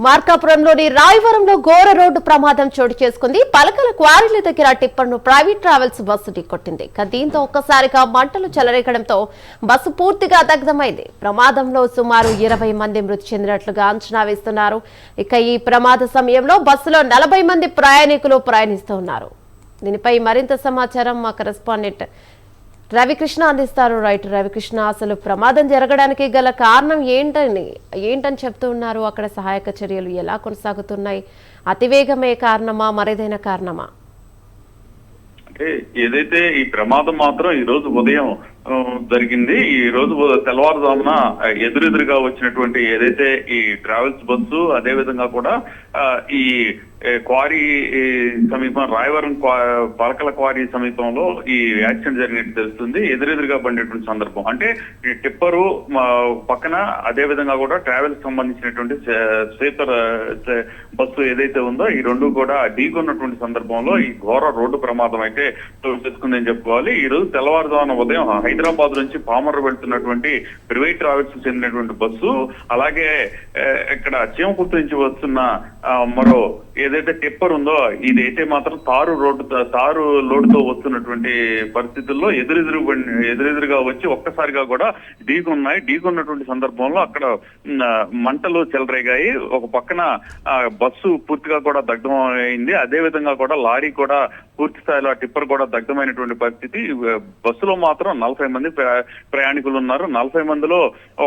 మార్కాపురంలోని రాయవరంలో ఘోర రోడ్డు ప్రమాదం చోటు చేసుకుంది. పలకల క్వారీల దగ్గర టిప్పర్ను ప్రైవేట్ ట్రావెల్స్ బస్సు ఢీకొట్టింది. దీంతో ఒక్కసారిగా మంటలు చెలరేగడంతో బస్సు పూర్తిగా దగ్ధమైంది. ప్రమాదంలో సుమారు 20 మంది మృతి చెందినట్లుగా అంచనా వేస్తున్నారు. ఈ ప్రమాద సమయంలో బస్సులో 40 మంది ప్రయాణికులు ప్రయాణిస్తున్నారు. దీనిపై మరింత సమాచారం మా కరెస్పాండెంట్ రవికృష్ణ అందిస్తారు. రైట్ రవికృష్ణ, అసలు ప్రమాదం జరగడానికి గల కారణం ఏంటని చెప్తూ ఉన్నారు? అక్కడ సహాయక చర్యలు ఎలా కొనసాగుతున్నాయి? అతివేగమే కారణమా, మరేదైనా కారణమా? అంటే ఏదైతే ఈ ప్రమాదం మాత్రం ఈ రోజు ఉదయం జరిగింది. ఈ రోజు తెల్లవారుజామున ఎదురెదురుగా వచ్చినటువంటి ఏదైతే ఈ ట్రావెల్స్ బస్సు, అదే విధంగా కూడా ఈ క్వారీ సమీపం రాయవరం పలకల క్వారీ సమీపంలో ఈ యాక్సిడెంట్ జరిగినట్టు తెలుస్తుంది. ఎదురెదురుగా పడినటువంటి సందర్భం, అంటే ఈ టిప్పరు పక్కన అదే విధంగా కూడా ట్రావెల్స్ సంబంధించినటువంటి స్లీపర్ బస్సు ఏదైతే ఉందో ఈ రెండు కూడా ఢీకొన్నటువంటి సందర్భంలో ఈ ఘోర రోడ్డు ప్రమాదం అయితే తెలుసుకుందని చెప్పుకోవాలి. ఈ రోజు తెల్లవారుజామున ఉదయం హైదరాబాద్ నుంచి పామర్ వెళ్తున్నటువంటి ప్రైవేట్ ట్రావెల్స్ చెందినటువంటి బస్సు, అలాగే ఇక్కడ చీమకుర్తి నుంచి వస్తున్న మరో ఏదైతే టిప్పర్ ఉందో ఇదైతే మాత్రం తారు లోడుతో వస్తున్నటువంటి పరిస్థితుల్లో ఎదురెదురుగా వచ్చి ఒక్కసారిగా కూడా ఢీకొన్నటువంటి సందర్భంలో అక్కడ మంటలు చెలరేగాయి. ఒక పక్కన బస్సు పూర్తిగా కూడా దగ్ధం అయింది. అదే విధంగా కూడా లారీ కూడా పూర్తి స్థాయిలో టిప్పర్ కూడా దగ్ధమైనటువంటి పరిస్థితి. బస్సులో మాత్రం 40 మంది ప్రయాణికులు ఉన్నారు. 40 మందిలో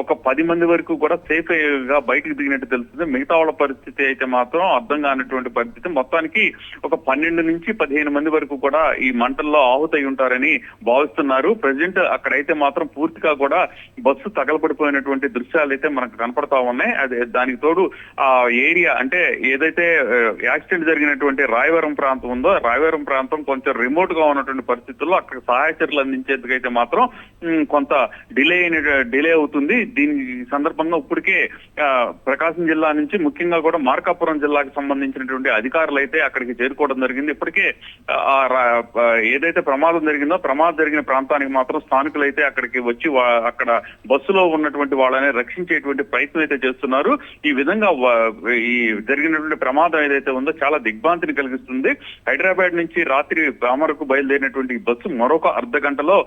ఒక 10 మంది వరకు కూడా సేఫ్ గా బయటకు దిగినట్టు తెలుస్తుంది. మిగతా వాళ్ళ పరిస్థితి అయితే మాత్రం అర్థం కానటువంటి పరిస్థితి. మొత్తానికి ఒక 12 నుంచి 15 మంది వరకు కూడా ఈ మంటల్లో ఆహుతై ఉంటారని భావిస్తున్నారు. ప్రజెంట్ అక్కడైతే మాత్రం పూర్తిగా కూడా బస్సు తగలబడిపోయినటువంటి దృశ్యాలు అయితే మనకు కనపడతా ఉన్నాయి. అదే దానికి తోడు ఆ ఏరియా, అంటే ఏదైతే యాక్సిడెంట్ జరిగినటువంటి రాయవరం ప్రాంతం ఉందో రాయవరం ప్రాంతం కొంచెం రిమోట్ గా ఉన్నటువంటి పరిస్థితుల్లో అక్కడ సహాయ చర్యలు అందించేందుకైతే మాత్రం కొంత డిలే అవుతుంది. దీని సందర్భంగా ఇప్పటికే ప్రకాశం జిల్లా నుంచి ముఖ్యంగా కూడా మార్కాపురం జిల్లాకు సంబంధించినటువంటి అధికారులు అయితే అక్కడికి చేరుకోవడం జరిగింది. ఇప్పటికే ఏదైతే ప్రమాదం జరిగిన ప్రాంతానికి మాత్రం స్థానికులు అయితే అక్కడికి వచ్చి అక్కడ బస్సులో ఉన్నటువంటి వాళ్ళని రక్షించేటువంటి ప్రయత్నం అయితే చేస్తున్నారు. ఈ విధంగా ఈ జరిగినటువంటి ప్రమాదం ఏదైతే ఉందో చాలా దిగ్భ్రాంతిని కలిగిస్తుంది. హైదరాబాద్ నుంచి రాత్రి పామరకు బయలుదేరినటువంటి బస్సు మరొక అర్ధ గంటలో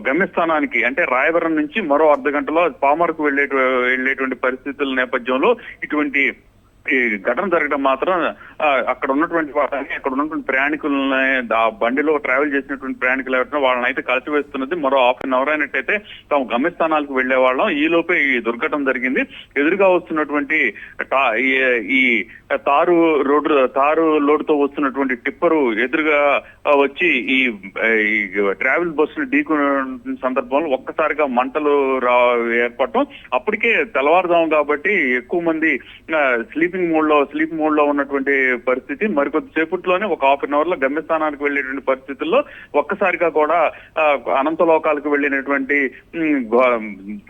గమ్యస్థానానికి, అంటే రాయవరం నుంచి మరో అర్ధ గంటలో పామరకు వెళ్లేటువంటి పరిస్థితుల నేపథ్యంలో ఇటువంటి ఈ ఘటన జరగడం మాత్రం అక్కడ ఉన్నటువంటి ప్రయాణికులని, ఆ బండిలో ట్రావెల్ చేసినటువంటి ప్రయాణికులు ఎవరైనా వాళ్ళని అయితే కలిసివేస్తున్నది. మరో హాఫ్ అన్ అవర్ అయినట్టయితే తాము గమ్యస్థానాలకు వెళ్లే వాళ్ళం. ఈ లోపే ఈ దుర్ఘటన జరిగింది. ఎదురుగా వస్తున్నటువంటి ఈ తారు లోడుతో వస్తున్నటువంటి టిప్పరు ఎదురుగా వచ్చి ఈ ట్రావెల్ బస్సును ఢీకొన్న సందర్భంలో ఒక్కసారిగా మంటలు ఏర్పడటం. అప్పటికే తెల్లవారుజాము కాబట్టి ఎక్కువ మంది స్లీప్ మోడ్ లో ఉన్నటువంటి పరిస్థితి. మరికొద్ది సేపట్లోనే ఒక హాఫ్ అన్ అవర్ లో గమ్యస్థానానికి వెళ్లేటువంటి పరిస్థితుల్లో ఒక్కసారిగా కూడా అనంతలోకాలకు వెళ్ళినటువంటి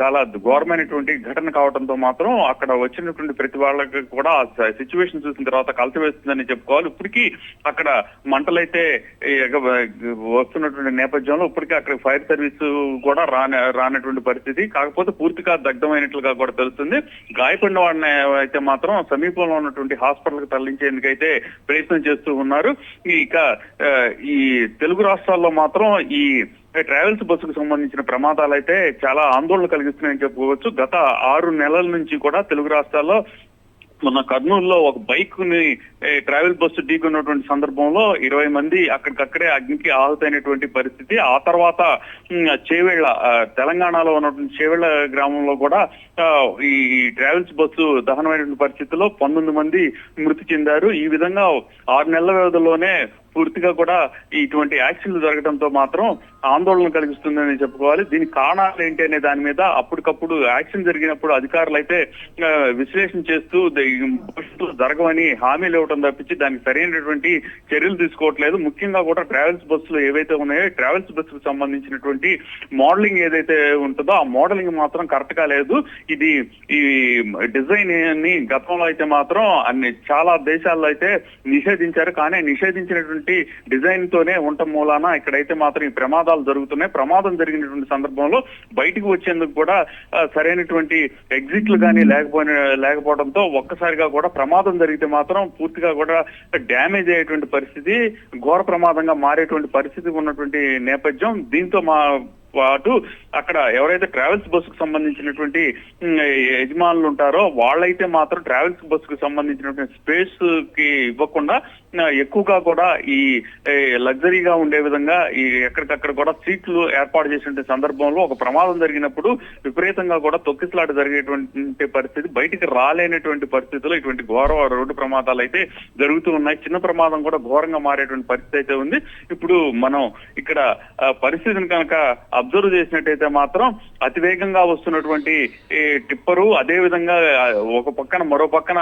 చాలా ఘోరమైనటువంటి ఘటన కావడంతో మాత్రం అక్కడ వచ్చినటువంటి ప్రతి వాళ్ళకి కూడా సిచ్యువేషన్ చూసిన తర్వాత కలిసివేస్తుందని చెప్పుకోవాలి. ఇప్పటికీ అక్కడ మంటలైతే వస్తున్నటువంటి నేపథ్యంలో ఇప్పటికీ అక్కడ ఫైర్ సర్వీస్ కూడా రానటువంటి పరిస్థితి. కాకపోతే పూర్తిగా దగ్ధమైనట్లుగా కూడా తెలుస్తుంది. గాయపడిన వాడిని అయితే మాత్రం సమీపంలో ఉన్నటువంటి హాస్పిటల్ కు తరలించేందుకైతే ప్రయత్నం చేస్తూ ఉన్నారు. ఇక ఈ తెలుగు రాష్ట్రాల్లో మాత్రం ఈ ట్రావెల్స్ బస్సుకు సంబంధించిన ప్రమాదాలు అయితే చాలా ఆందోళన కలిగిస్తున్నాయని చెప్పుకోవచ్చు. గత 6 నెలల నుంచి కూడా తెలుగు రాష్ట్రాల్లో మొన్న కర్నూలులో ఒక బైక్ ని ట్రావెల్ బస్సు ఢీకొన్నటువంటి సందర్భంలో 20 మంది అక్కడికక్కడే అగ్నికి ఆహుతైనటువంటి పరిస్థితి. ఆ తర్వాత చేవెళ్ల, తెలంగాణలో ఉన్నటువంటి చేవెళ్ల గ్రామంలో కూడా ఈ ట్రావెల్స్ బస్సు దహనమైనటువంటి పరిస్థితుల్లో 19 మంది మృతి చెందారు. ఈ విధంగా 6 నెలల వ్యవధిలోనే పూర్తిగా కూడా ఇటువంటి యాక్సిడెంట్లు జరగడంతో మాత్రం ఆందోళన కలిగిస్తుందని చెప్పుకోవాలి. దీనికి కారణాలు ఏంటి అనే దాని మీద అప్పటికప్పుడు యాక్సిడెంట్ జరిగినప్పుడు అధికారులు అయితే విశ్లేషణ చేస్తూ భవిష్యత్తులో జరగవని హామీలు ఇవ్వడం తప్పించి దానికి సరైనటువంటి చర్యలు తీసుకోవట్లేదు. ముఖ్యంగా కూడా ట్రావెల్స్ బస్సులు ఏవైతే ఉన్నాయో ట్రావెల్స్ బస్సుకు సంబంధించినటువంటి మోడలింగ్ ఏదైతే ఉంటుందో ఆ మోడలింగ్ మాత్రం కరెక్ట్ గా లేదు. ఇది ఈ డిజైన్ ని గతంలో అయితే మాత్రం చాలా దేశాల్లో అయితే నిషేధించారు. కానీ నిషేధించినటువంటి చేసినటువంటి డిజైన్ తోనే ఉండటం మూలాన ఇక్కడైతే మాత్రం ఈ ప్రమాదాలు జరుగుతున్నాయి. ప్రమాదం జరిగినటువంటి సందర్భంలో బయటికి వచ్చేందుకు కూడా సరైనటువంటి ఎగ్జిట్లు కానీ లేకపోవడంతో ఒక్కసారిగా కూడా ప్రమాదం జరిగితే మాత్రం పూర్తిగా కూడా డ్యామేజ్ అయ్యేటువంటి పరిస్థితి, ఘోర ప్రమాదంగా మారేటువంటి పరిస్థితి ఉన్నటువంటి నేపథ్యం. దీంతో పాటు అక్కడ ఎవరైతే ట్రావెల్స్ బస్సుకు సంబంధించినటువంటి యజమానులు ఉంటారో వాళ్ళైతే మాత్రం ట్రావెల్స్ బస్సుకు సంబంధించినటువంటి స్పేస్ కి ఇవ్వకుండా ఎక్కువగా కూడా ఈ లగ్జరీగా ఉండే విధంగా ఈ ఎక్కడికక్కడ కూడా సీట్లు ఏర్పాటు చేసిన సందర్భంలో ఒక ప్రమాదం జరిగినప్పుడు విపరీతంగా కూడా తొక్కిసలాట జరిగేటువంటి పరిస్థితి, బయటికి రాలేనటువంటి పరిస్థితుల్లో ఇటువంటి ఘోర రోడ్డు ప్రమాదాలు అయితే జరుగుతూ ఉన్నాయి. చిన్న ప్రమాదం కూడా ఘోరంగా మారేటువంటి పరిస్థితి అయితే ఉంది. ఇప్పుడు మనం ఇక్కడ పరిస్థితిని కనుక అబ్జర్వ్ చేసినట్టయితే మాత్రం అతివేగంగా వస్తున్నటువంటి టిప్పరు, అదే విధంగా ఒక పక్కన మరో పక్కన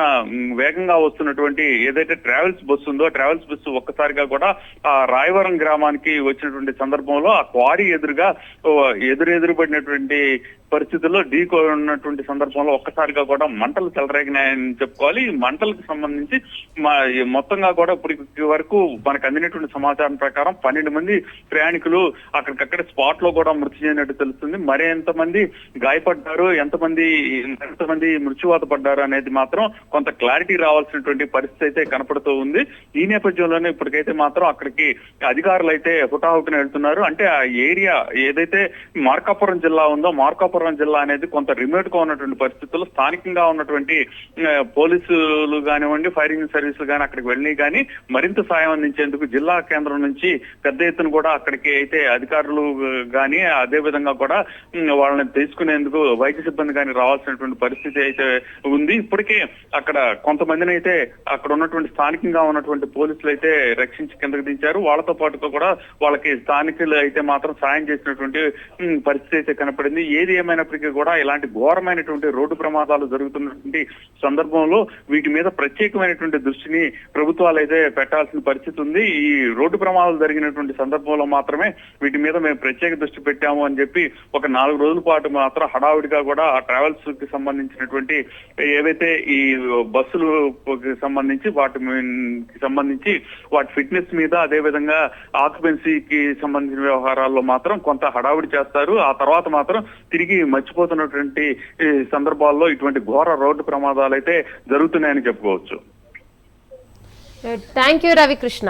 వేగంగా వస్తున్నటువంటి ఏదైతే ట్రావెల్స్ బస్సు ఉందో ట్రావెల్స్ బస్సు ఒక్కసారిగా కూడా ఆ రాయవరం గ్రామానికి వచ్చినటువంటి సందర్భంలో ఆ క్వారీ ఎదురుపడినటువంటి పరిస్థితుల్లో ఢీకొన్నటువంటి సందర్భంలో ఒక్కసారిగా కూడా మంటలు చెలరేగినాయని చెప్పుకోవాలి. ఈ మంటలకు సంబంధించి మొత్తంగా కూడా ఇప్పటి వరకు మనకు అందినటువంటి సమాచారం ప్రకారం 12 మంది ప్రయాణికులు అక్కడికక్కడ స్పాట్ లో కూడా మృతి చెందినట్టు తెలుస్తుంది. మరి ఎంతమంది గాయపడ్డారు, ఎంతమంది మృత్యువాత పడ్డారు అనేది మాత్రం కొంత క్లారిటీ రావాల్సినటువంటి పరిస్థితి అయితే కనపడుతూ ఉంది. ఈ నేపథ్యంలోనే ఇప్పటికైతే మాత్రం అక్కడికి అధికారులు అయితే హుటాహుటిన వెళ్తున్నారు. అంటే ఆ ఏరియా ఏదైతే మార్కాపురం జిల్లా ఉందో మార్కాపురం జిల్లా అనేది కొంత రిమోట్ గా ఉన్నటువంటి పరిస్థితుల్లో స్థానికంగా ఉన్నటువంటి పోలీసులు కానివ్వండి, ఫైరింగ్ సర్వీసులు కానీ అక్కడికి వెళ్ళి కానీ మరింత సాయం అందించేందుకు జిల్లా కేంద్రం నుంచి పెద్ద ఎత్తున కూడా అక్కడికి అయితే అధికారులు కానీ అదే విధంగా కూడా వాళ్ళని తీసుకునేందుకు వైద్య సిబ్బంది కానీ రావాల్సినటువంటి పరిస్థితి అయితే ఉంది. ఇప్పటికే అక్కడ కొంతమందిని అయితే అక్కడ ఉన్నటువంటి స్థానికంగా ఉన్నటువంటి పోలీసులు అయితే రక్షించి కిందకు దించారు. వాళ్ళతో పాటుగా కూడా వాళ్ళకి స్థానికులు అయితే మాత్రం సాయం చేసినటువంటి పరిస్థితి అయితే కనపడింది. ఏది ఏమైనప్పటికీ కూడా ఇలాంటి ఘోరమైనటువంటి రోడ్డు ప్రమాదాలు జరుగుతున్నటువంటి సందర్భంలో వీటి మీద ప్రత్యేకమైనటువంటి దృష్టిని ప్రభుత్వాలు అయితే పెట్టాల్సిన పరిస్థితి ఉంది. ఈ రోడ్డు ప్రమాదాలు జరిగినటువంటి సందర్భంలో మాత్రమే వీటి మీద మేము ప్రత్యేక దృష్టి పెట్టాము అని చెప్పి ఒక 4 రోజుల పాటు మాత్రం హడావుడిగా కూడా ఆ ట్రావెల్స్ కి సంబంధించినటువంటి ఏవైతే ఈ బస్సులకు సంబంధించి వాటి ఫిట్నెస్ మీద అదే విధంగా ఆక్యుపెన్సీకి సంబంధించిన వ్యవహారాల్లో మాత్రం కొంత హడావుడి చేస్తారు. ఆ తర్వాత మాత్రం తిరిగి మర్చిపోతున్నటువంటి సందర్భాల్లో ఇటువంటి ఘోర రోడ్డు ప్రమాదాలు అయితే జరుగుతున్నాయని చెప్పుకోవచ్చు. Thank you Ravikrishna.